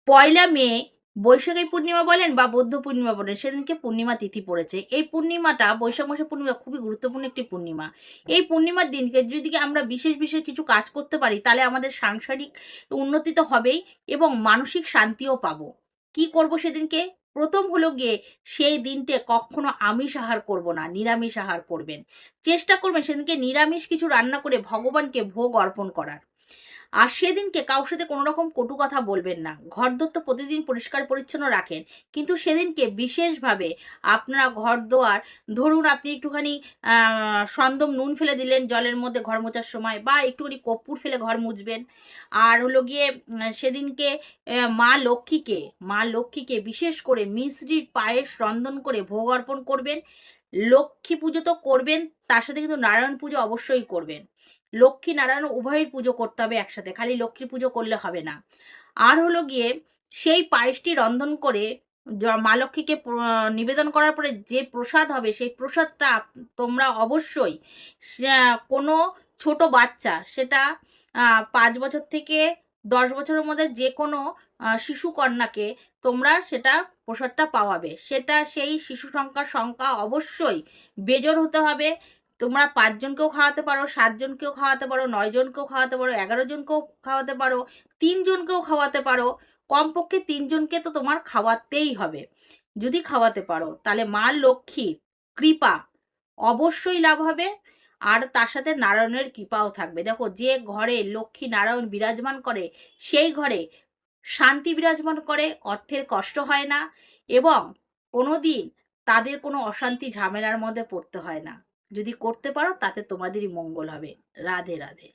পয়লা মে বৈশাখী পূর্ণিমা বলেন বা বৌদ্ধ পূর্ণিমা বলেন, সেদিনকে পূর্ণিমা তিথি পড়েছে। এই পূর্ণিমাটা বৈশাখ মাসের পূর্ণিমা খুবই গুরুত্বপূর্ণ একটি পূর্ণিমা। এই পূর্ণিমার দিনকে যদি আমরা বিশেষ কিছু কাজ করতে পারি, তাহলে আমাদের সাংসারিক উন্নতি তো হবেই এবং মানসিক শান্তিও পাবো। কি করব সেদিনকে? প্রথম হলো গিয়ে সেই দিনটে কখনো আমিষ আহার করব না, নিরামিষ আহার করবেন। চেষ্টা করবেন সেদিনকে নিরামিষ কিছু রান্না করে ভগবানকে ভোগ অর্পণ করার। আর সেদিনকে কারোর সাথে কোনো রকম কটু কথা বলবেন না। ঘরদোর তো প্রতিদিন পরিষ্কার পরিচ্ছন্ন রাখেন। কিন্তু সেদিনকে বিশেষভাবে আপনারা ঘরদোর, ধরুন আপনি একটুখানি সন্দম নুন ফেলে দিলেন জলের মধ্যে ঘর মোছার সময়, বা একটুখানি কর্পূর ফেলে ঘর মুছবেন। আর হলো গিয়ে সেদিনকে মা লক্ষ্মীকে বিশেষ করে মিছরির পায়েস রন্ধন করে ভোগ অর্পণ করবেন। লক্ষ্মী পুজো তো করবেন, তার সাথে কিন্তু নারায়ণ পুজো অবশ্যই করবেন। লক্ষ্মী নারায়ণ উভয়ের পুজো করতে হবে একসাথে, খালি লক্ষ্মীর পুজো করলে হবে না। আর হলো গিয়ে সেই পায়েসটি রন্ধন করে মা লক্ষ্মীকে নিবেদন করার পরে যে প্রসাদ হবে, সেই প্রসাদটা তোমরা অবশ্যই কোনো ছোট বাচ্চা, সেটা 5 বছর থেকে 10 বছরের মধ্যে যে কোনো শিশু কন্যাকে তোমরা সেটা প্রসাদটা পাওয়াবে। সেটা সেই শিশু সংখ্যা অবশ্যই বেজোড় হতে হবে। তোমরা 5 জনকেও খাওয়াতে পারো, 7 জনকেও খাওয়াতে পারো, 9 জনকেও খাওয়াতে পারো, 11 জনকেও খাওয়াতে পারো, 3 জনকেও খাওয়াতে পারো। কমপক্ষে 3 জনকে তো তোমার খাওয়াতেই হবে। যদি খাওয়াতে পারো, তাহলে মা লক্ষ্মীর কৃপা অবশ্যই লাভ হবে। আর তার সাথে নারায়ণের কৃপাও থাকবে। দেখো, যে ঘরে লক্ষ্মী নারায়ণ বিরাজমান করে, সেই ঘরে শান্তি বিরাজমান করে, অর্থের কষ্ট হয় না এবং কোনোদিন তাদের কোনো অশান্তি ঝামেলার মধ্যে পড়তে হয় না। যদি করতে পারো তাতে তোমাদেরই মঙ্গল হবে। রাধে রাধে।